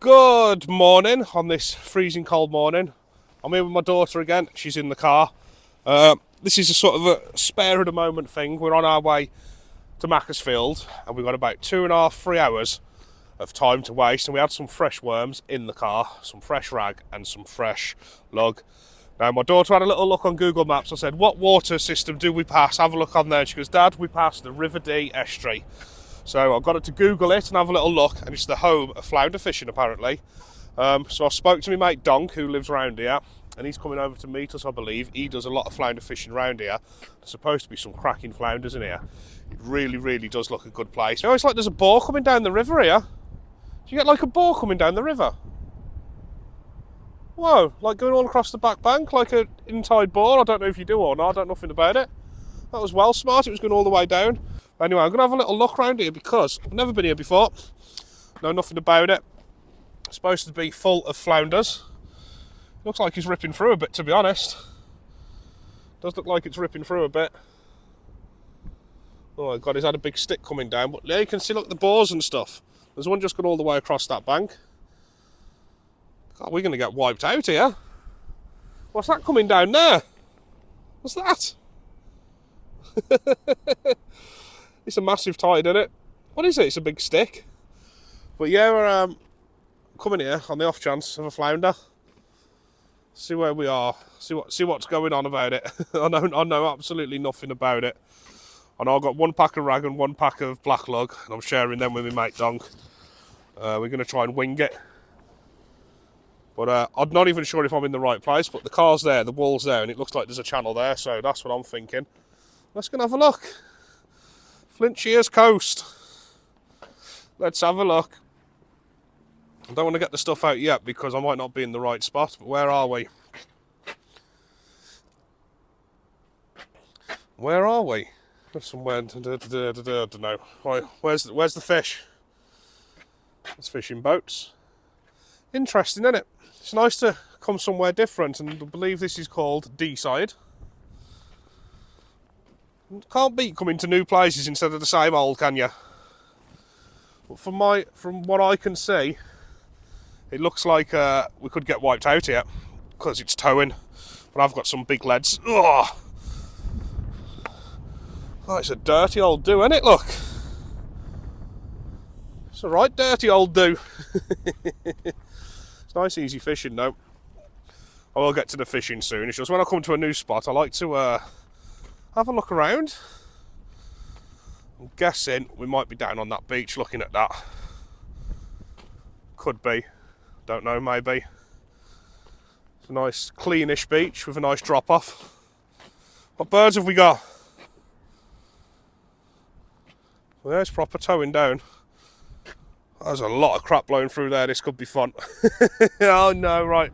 Good morning on this freezing cold morning. I'm here with my daughter again. She's in the car. This is a sort of a spare of the moment thing. We're on our way to Macclesfield and we've got about 2.5, 3 hours of time to waste, and we had some fresh worms in the car, some fresh rag and some fresh lug. Now my daughter had a little look on Google Maps. I said, what water system do we pass? Have a look on there. She goes, Dad, we passed the River Dee Estuary. So I've got her to Google it and have a little look, and it's the home of flounder fishing apparently. So I spoke to my mate Donk, who lives around here, and he's coming over to meet us, I believe. He does a lot of flounder fishing around here. There's supposed to be some cracking flounders in here. It really, really does look a good place. Oh, it's like there's a boar coming down the river here. Do you get like a boar coming down the river? Whoa, like going all across the back bank, like an in-tide boar. I don't know if you do or not, I don't know nothing about it. That was well smart, it was going all the way down. Anyway, I'm going to have a little look around here because I've never been here before. Know nothing about it. It's supposed to be full of flounders. Looks like he's ripping through a bit, to be honest. Does look like it's ripping through a bit. Oh my god, he's had a big stick coming down. But there you can see, look, the boars and stuff. There's one just gone all the way across that bank. God, we're going to get wiped out here. What's that coming down there? What's that? It's a massive tide, isn't it? What is it? It's a big stick. But yeah, we're coming here on the off chance of a flounder. See where we are. See what's going on about it. I know absolutely nothing about it. I know I've got 1 pack of rag and 1 pack of black lug, and I'm sharing them with my mate Donk. We're going to try and wing it. But I'm not even sure if I'm in the right place, but the car's there, the wall's there, and it looks like there's a channel there, so that's what I'm thinking. Let's go and have a look. Flintshires Coast. Let's have a look. I don't want to get the stuff out yet because I might not be in the right spot, but where are we? Where are we? There's somewhere, I don't know. Right, where's the fish? There's fishing boats. Interesting, isn't it? It's nice to come somewhere different, and I believe this is called D-side. Can't beat coming to new places instead of the same old, can you? But from what I can see, it looks like we could get wiped out here because it's towing. But I've got some big leads. Oh, it's a dirty old do, isn't it? Look, it's a right dirty old do. It's nice, easy fishing, though. I will get to the fishing soon. It's just when I come to a new spot, I like to have a look around. I'm guessing we might be down on that beach looking at that. Could be. Don't know, maybe. It's a nice cleanish beach with a nice drop off. What birds have we got? Well, there's proper towing down. There's a lot of crap blowing through there. This could be fun. Oh no, right.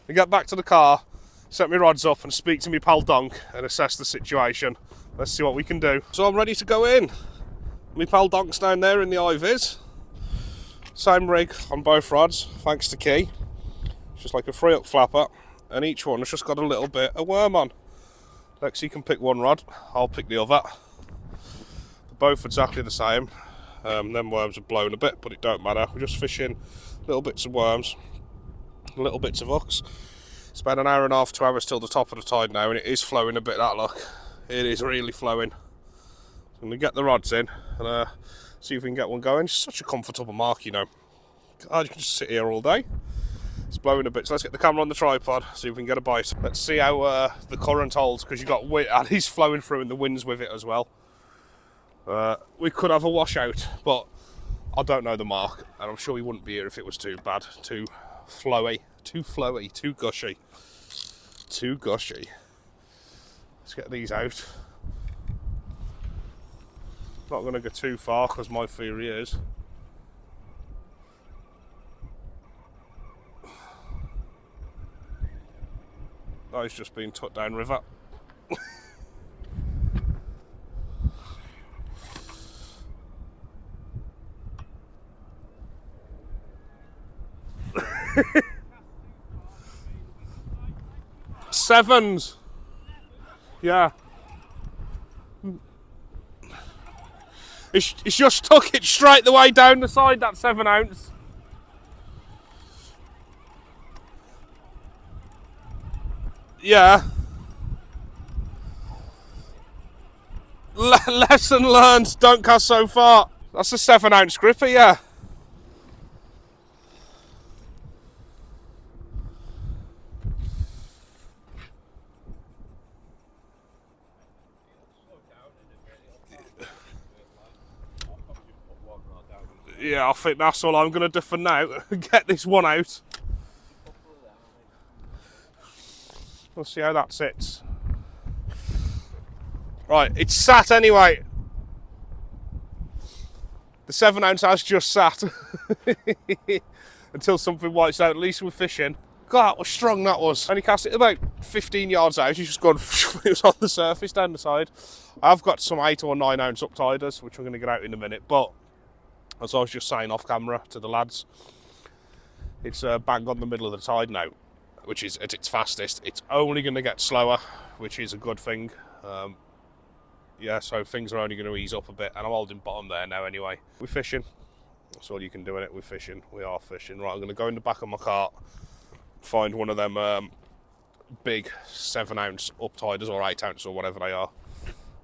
We get back to the car, set my rods up and speak to my pal Donk and assess the situation. Let's see what we can do. So I'm ready to go in. My pal Donk's down there in the IVs. Same rig on both rods, thanks to Key. It's just like a 3-up flapper, and each one has just got a little bit of worm on. Lexi can pick one rod, I'll pick the other. They're both exactly the same. Them worms have blown a bit, but it don't matter. We're just fishing little bits of worms, little bits of hooks. It's about an hour and a half, 2 hours till the top of the tide now, and it is flowing a bit, that look. It is really flowing. So I'm going to get the rods in and see if we can get one going. It's such a comfortable mark, you know. God, you can just sit here all day. It's blowing a bit, so let's get the camera on the tripod, see if we can get a bite. Let's see how the current holds, because you've got wind, and it's flowing through and the wind's with it as well. We could have a washout, but I don't know the mark, and I'm sure we wouldn't be here if it was too bad, too flowy, too gushy. Let's get these out. Not going to go too far because my theory is that he's just been tucked down river. Sevens. Yeah. It's just took it straight the way down the side, that 7 ounce. Yeah. Lesson learned, don't cast so far. That's a 7-ounce gripper, yeah. Yeah, I think that's all I'm going to do for now. Get this one out. We'll see how that sits. Right, it's sat anyway. The 7-ounce has just sat. Until something whites out, at least we're fishing. God, that was strong, that was. Only cast it about 15 yards out. You just gone, it was on the surface down the side. I've got some 8 or 9 ounce uptiders, which I'm going to get out in a minute. But as I was just saying off camera to the lads, it's bang on the middle of the tide now, which is at its fastest. It's only going to get slower, which is a good thing. Yeah, so things are only going to ease up a bit, and I'm holding bottom there now anyway. We're fishing. That's all you can do in it. We're fishing. We are fishing. Right, I'm going to go in the back of my cart, find one of them big 7-ounce uptiders or 8-ounce or whatever they are.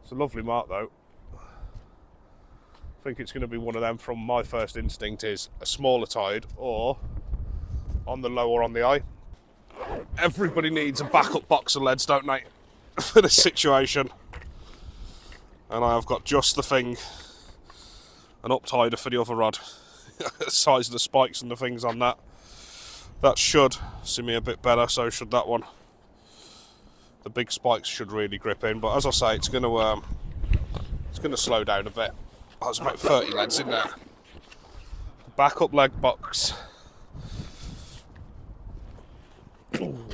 It's a lovely mark though. I think it's going to be one of them. From my first instinct is a smaller tide or on the low or on the eye. Everybody needs a backup box of leads, don't they, for this situation. And I have got just the thing, an uptider for the other rod. The size of the spikes and the things on that. That should see me a bit better, so should that one. The big spikes should really grip in, but as I say, it's going to slow down a bit. There's about 30 leads in there. Backup leg box. Ooh.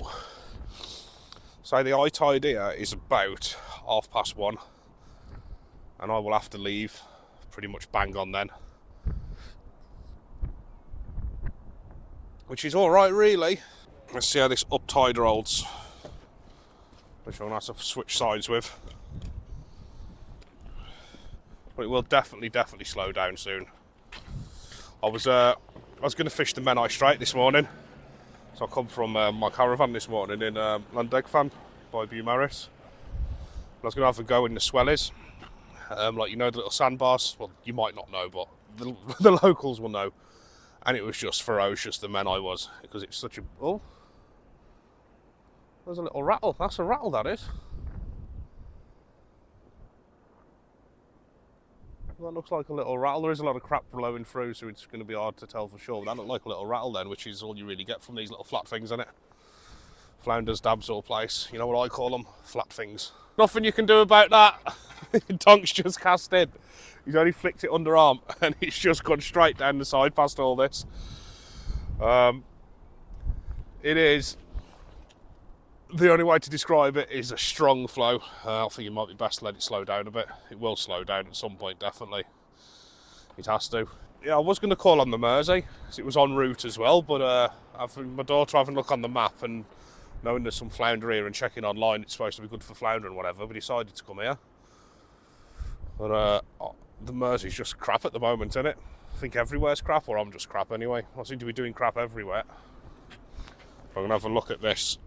So the eye tide here is about 1:30, and I will have to leave pretty much bang on then, which is alright really. Let's see how this uptider holds, which I'm going to have to switch sides with, but it will definitely slow down soon. I was going to fish the Menai Strait this morning, so I come from my caravan this morning in Landegfan by Beaumaris. I was going to have a go in the swellies. Like, you know, the little sandbars. Well, you might not know, but the locals will know. And it was just ferocious, the Menai was, because it's such a... Oh, there's a little rattle. That's a rattle, that is. That looks like a little rattle. There is a lot of crap blowing through, so it's going to be hard to tell for sure. But that looked like a little rattle then, which is all you really get from these little flat things, isn't it? Flounders, dabs, all place. You know what I call them? Flat things. Nothing you can do about that. Donk's just cast in. He's only flicked it underarm, and it's just gone straight down the side past all this. It is... The only way to describe it is a strong flow. I think it might be best to let it slow down a bit. It will slow down at some point, definitely. It has to. Yeah, I was going to call on the Mersey, because it was en route as well, but my daughter having a look on the map and knowing there's some flounder here and checking online, it's supposed to be good for flounder and whatever, but decided to come here. But the Mersey's just crap at the moment, isn't it? I think everywhere's crap, or I'm just crap anyway. I seem to be doing crap everywhere. I'm going to have a look at this.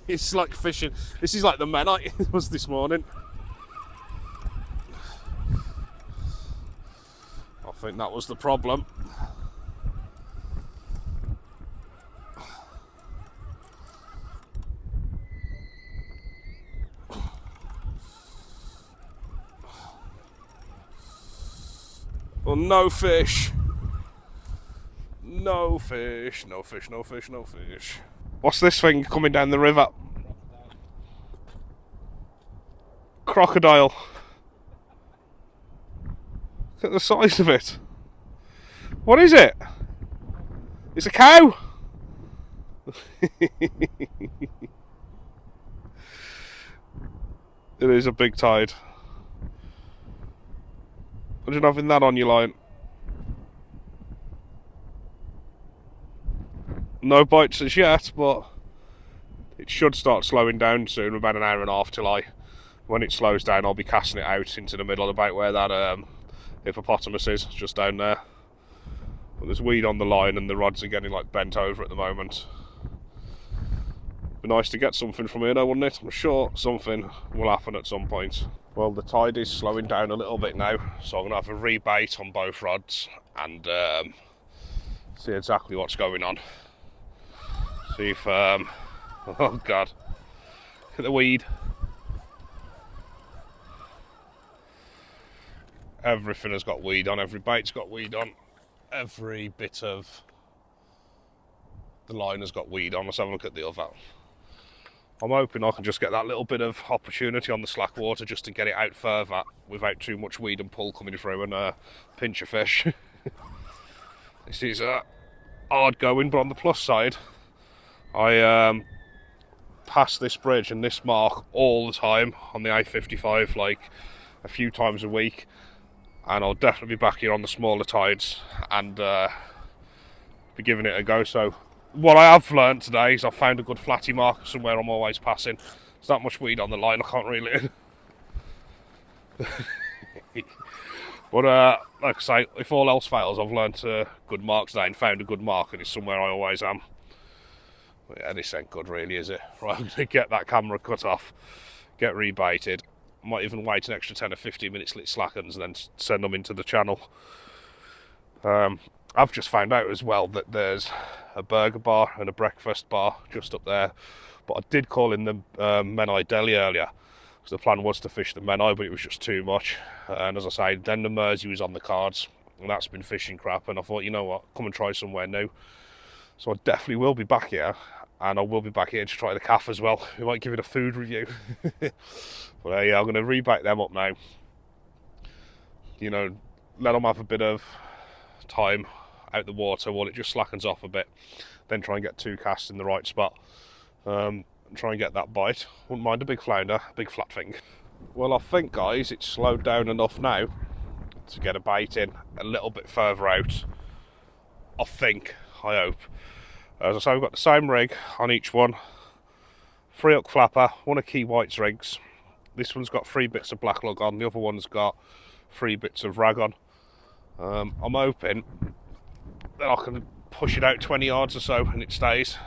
It's like fishing. This is like the Menai it was this morning. I think that was the problem. Well, no fish. No fish, no fish, no fish, no fish. What's this thing coming down the river? Crocodile. Look at the size of it. What is it? It's a cow. It is a big tide. Imagine having that on your line. No bites as yet, but it should start slowing down soon. About an hour and a half till when it slows down, I'll be casting it out into the middle, about where that hippopotamus is, just down there. But there's weed on the line and the rods are getting like bent over at the moment. Be nice to get something from here though, wouldn't it? I'm sure something will happen at some point. Well, the tide is slowing down a little bit now, so I'm going to have a rebait on both rods and see exactly what's going on. See if, oh God, look at the weed. Everything has got weed on, every bait's got weed on, every bit of the line has got weed on. Let's have a look at the other. I'm hoping I can just get that little bit of opportunity on the slack water just to get it out further without too much weed and pull coming through and pinch a fish. This is hard going, but on the plus side, I pass this bridge and this mark all the time on the I-55, like a few times a week, and I'll definitely be back here on the smaller tides and be giving it a go. So what I have learned today is I've found a good flatty mark somewhere I'm always passing. There's that much weed on the line, I can't reel it in. But like I say, if all else fails, I've learned good marks today and found a good mark, and it's somewhere I always am. But yeah, this ain't good really, is it? Right, I'm going to get that camera cut off, get rebaited. Might even wait an extra 10 or 15 minutes till it slackens and then send them into the channel. I've just found out as well that there's a burger bar and a breakfast bar just up there, but I did call in the Menai Deli earlier because the plan was to fish the Menai, but it was just too much. And as I say, then the Mersey was on the cards, and that's been fishing crap, and I thought, you know what, come and try somewhere new. So I definitely will be back here, and I will be back here to try the calf as well. We might give it a food review. But yeah, I'm going to rebait them up now. You know, let them have a bit of time out the water while it just slackens off a bit, then try and get 2 casts in the right spot, and try and get that bite. Wouldn't mind a big flounder, big flat thing. Well, I think guys it's slowed down enough now to get a bait in a little bit further out. I hope. As I say, we've got the same rig on each one, 3 hook flapper, 1 of Key White's rigs. This one's got 3 bits of black lug on, the other one's got 3 bits of rag on. I'm hoping that I can push it out 20 yards or so and it stays.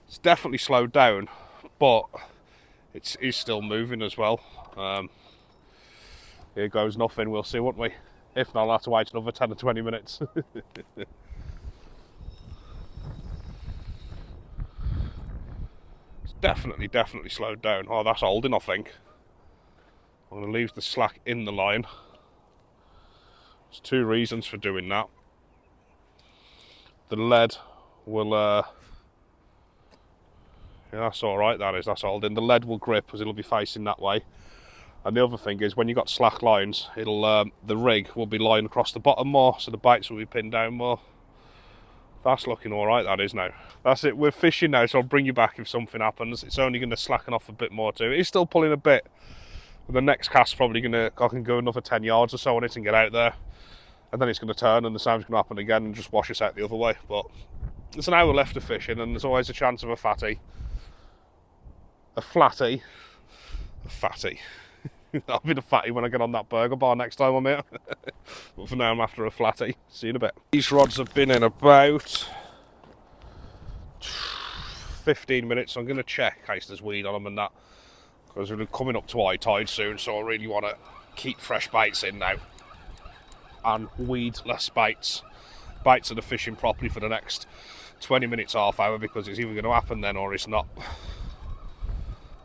It's definitely slowed down, but it is still moving as well. Here goes nothing, we'll see, won't we? If not, I'll have to wait another 10 or 20 minutes. It's definitely slowed down. Oh, that's holding, I think. I'm going to leave the slack in the line. There's 2 reasons for doing that. The lead will, yeah, that's alright, that's holding. The lead will grip because it'll be facing that way. And the other thing is, when you've got slack lines, it'll the rig will be lying across the bottom more, so the bites will be pinned down more. That's looking alright, that is now. That's it, we're fishing now, so I'll bring you back if something happens. It's only going to slacken off a bit more too. It's still pulling a bit. The next cast's probably I can go another 10 yards or so on it and get out there. And then it's going to turn and the same's going to happen again and just wash us out the other way. But there's an hour left of fishing and there's always a chance of a fatty. A flatty. A fatty. I'll be the fatty when I get on that burger bar next time I'm here. But for now I'm after a flatty. See you in a bit. These rods have been in about 15 minutes. So I'm going to check in case there's weed on them and that. Because we're coming up to high tide soon, so I really want to keep fresh baits in now. And weedless baits. Baits that are fishing properly for the next 20 minutes, half hour, because it's either going to happen then or it's not.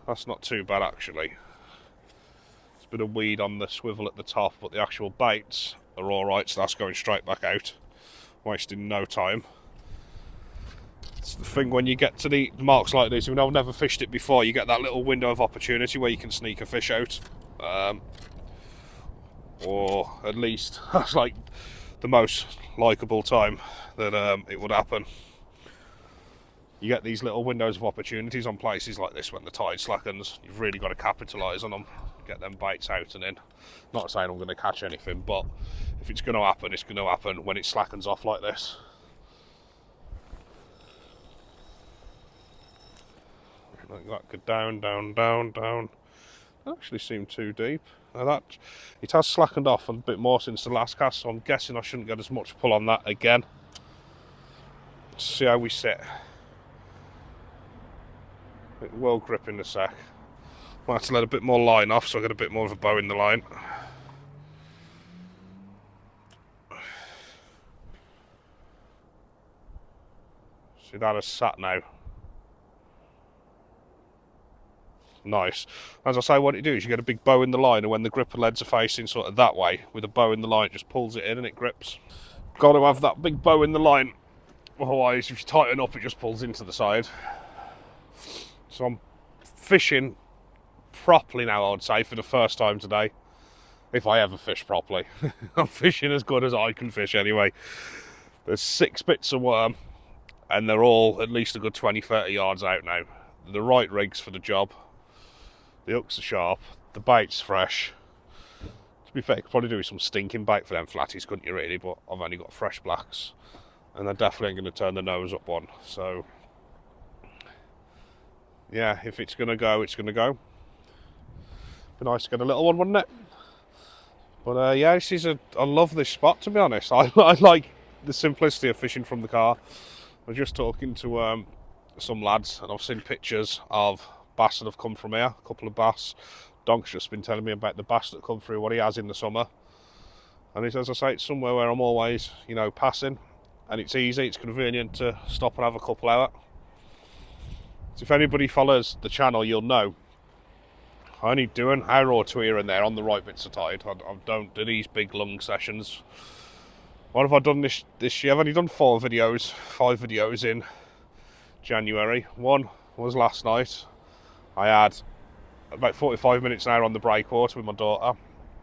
That's not too bad actually. There's a bit of weed on the swivel at the top, but the actual baits are alright, so that's going straight back out. Wasting no time. It's the thing when you get to the marks like this, even though I've never fished it before, you get that little window of opportunity where you can sneak a fish out. Or at least that's like the most likeable time that it would happen. You get these little windows of opportunities on places like this when the tide slackens. You've really got to capitalise on them, get them baits out and in. Not saying I'm going to catch anything, but if it's going to happen, it's going to happen when it slackens off like this. Like that, go down, down, down, down. That actually seemed too deep. Now that it has slackened off a bit more since the last cast, so I'm guessing I shouldn't get as much pull on that again. Let's see how we sit. It will grip in a sec. Might have to let a bit more line off so I get a bit more of a bow in the line. See, that has sat now. Nice. As I say, what you do is you get a big bow in the line, and when the gripper leads are facing sort of that way, with a bow in the line, it just pulls it in and it grips. Got to have that big bow in the line, otherwise if you tighten up it just pulls into the side. So I'm fishing properly now, I would say, for the first time today. If I ever fish properly. I'm fishing as good as I can fish anyway. There's 6 bits of worm, and they're all at least a good 20-30 yards out now. They're the right rigs for the job. The hooks are sharp, the bait's fresh. To be fair, you could probably do some stinking bait for them flatties, couldn't you really? But I've only got fresh blacks, and they're definitely ain't going to turn the nose up on. So, yeah, if it's going to go, it's going to go. Be nice to get a little one, wouldn't it? But yeah, I love this spot, to be honest. I like the simplicity of fishing from the car. I was just talking to some lads, and I've seen pictures of bass that have come from here, a couple of bass. Donk's just been telling me about the bass that come through, what he has in the summer. And as I say, it's somewhere where I'm always, you know, passing, and it's easy, it's convenient to stop and have a couple out. So if anybody follows the channel, you'll know I only do an hour or two here and there on the right bits of tide. I don't do these big long sessions. What have I done this year? I've only done 5 videos in January. One was last night. I had about 45 minutes an hour on the breakwater with my daughter.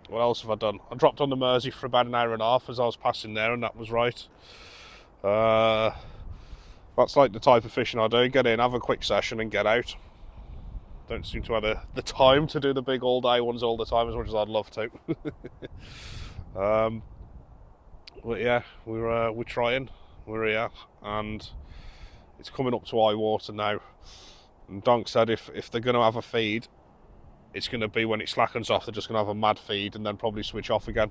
What else have I done? I dropped on the Mersey for about an hour and a half as I was passing there, and that was right. That's like the type of fishing I do. Get in, have a quick session and get out. Don't seem to have the time to do the big all day ones all the time as much as I'd love to. But yeah, we're trying. We're here, and it's coming up to high water now. And Donk said if they're going to have a feed, it's going to be when it slackens off. They're just going to have a mad feed and then probably switch off again.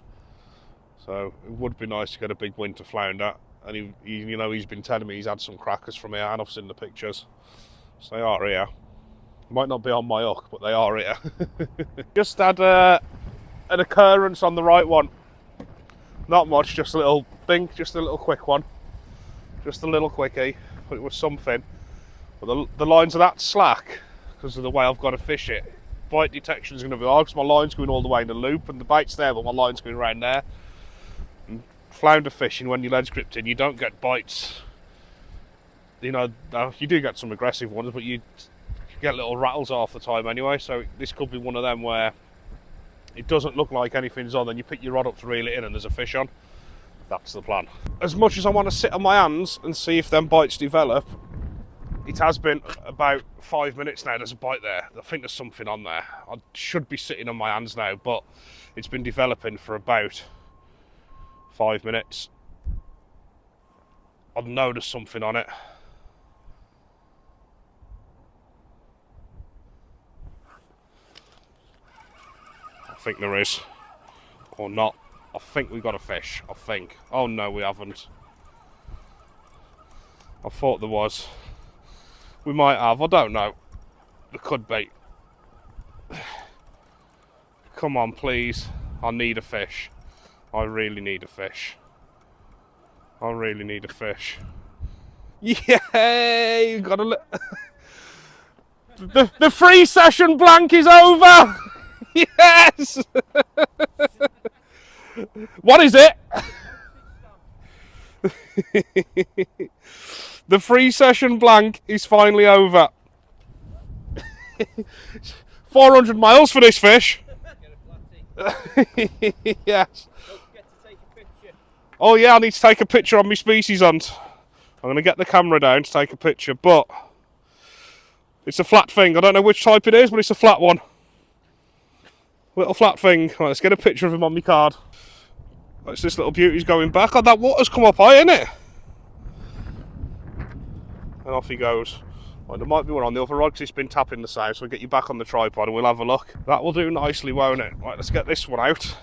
So it would be nice to get a big winter flounder. And he's been telling me he's had some crackers from here, and I've seen the pictures. So they are here. Might not be on my hook, but they are here. Just had an occurrence on the right one. Not much, just a little thing, just a little quick one. Just a little quickie, but it was something. But the lines are that slack because of the way I've got to fish it. Bite detection is going to be hard because my line's going all the way in the loop, and the bait's there, but my line's going around there. And flounder fishing, when your lead's gripped in, you don't get bites. You know, you do get some aggressive ones, but you get little rattles half the time anyway. So this could be one of them where it doesn't look like anything's on, then you pick your rod up to reel it in and there's a fish on. That's the plan. As much as I want to sit on my hands and see if them bites develop, it has been about 5 minutes now. There's a bite there. I think there's something on there. I should be sitting on my hands now, but it's been developing for about 5 minutes. I know there's something on it. I think there is. Or not. I think we got a fish. I think. Oh no, we haven't. I thought there was. We might have. I don't know. There could be. Come on, please. I need a fish. I really need a fish. I really need a fish. Yay! Got a the free session blank is over! Yes! What is it? The free session blank is finally over. 400 miles for this fish. Yes. Don't forget to take a picture. Oh yeah, I need to take a picture on my species hunt. I'm going to get the camera down to take a picture, but it's a flat thing. I don't know which type it is, but it's a flat one. Little flat thing. Right, let's get a picture of him on my card. That's this little beauty's going back. Oh, that water's come up high, isn't it? And off he goes. Right, there might be one on the other rod because it's been tapping the same, so we'll get you back on the tripod and we'll have a look. That will do nicely, won't it? Right, let's get this one out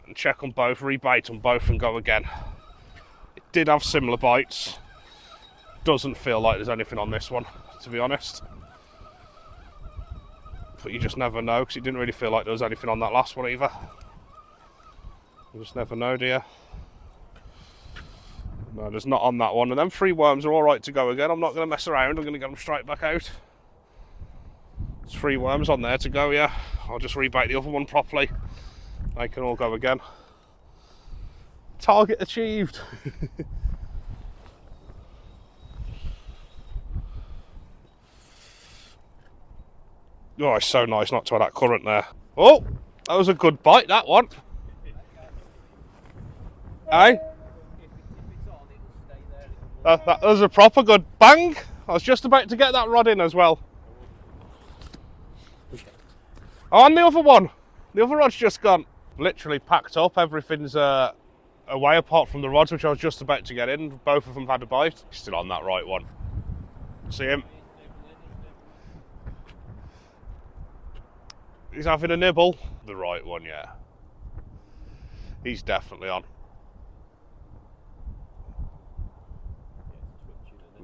and check on both, rebait on both and go again. It did have similar bites. Doesn't feel like there's anything on this one. to be honest. But you just never know, because it didn't really feel like there was anything on that last one either. You just never know, do you? No, there's not on that one. And them 3 worms are alright to go again. I'm not going to mess around. I'm going to get them straight back out. There's 3 worms on there to go, yeah. I'll just rebait the other one properly. They can all go again. Target achieved. Oh, it's so nice not to have that current there. Oh, that was a good bite, that one. Aye? That was a proper good bang. I was just about to get that rod in as well. Oh, and the other one. The other rod's just gone. Literally packed up. Everything's away apart from the rods, which I was just about to get in. Both of them had a bite. Still on that right one. See him? He's having a nibble. The right one, yeah. He's definitely on.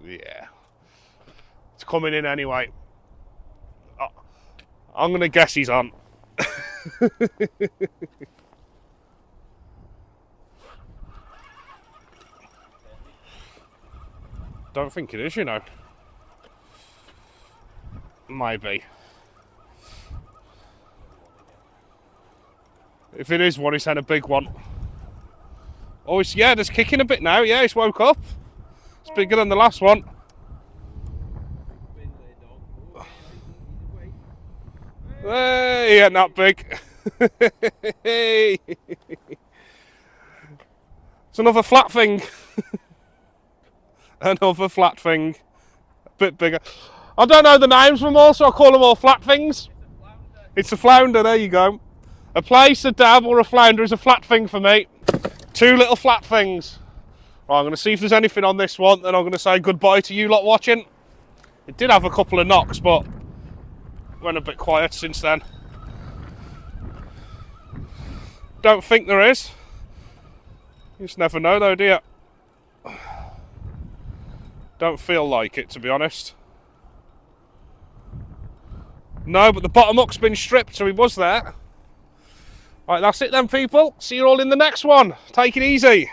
Yeah. It's coming in anyway. Oh, I'm going to guess he's on. Don't think it is, you know. Maybe. If it is one, he's had a big one. Oh, it's, yeah, there's kicking a bit now. Yeah, he's woke up. It's bigger than the last one. Hey, he ain't that big. Hey. It's another flat thing. Another flat thing. A bit bigger. I don't know the names of them all, so I call them all flat things. It's a flounder, there you go. A place, a dab, or a flounder is a flat thing for me. 2 little flat things. Right, I'm going to see if there's anything on this one, then I'm going to say goodbye to you lot watching. It did have a couple of knocks, but went a bit quiet since then. Don't think there is. You just never know though, do you? Don't feel like it, to be honest. No, but the bottom hook's been stripped, so he was there. Right, that's it then, people. See you all in the next one. Take it easy.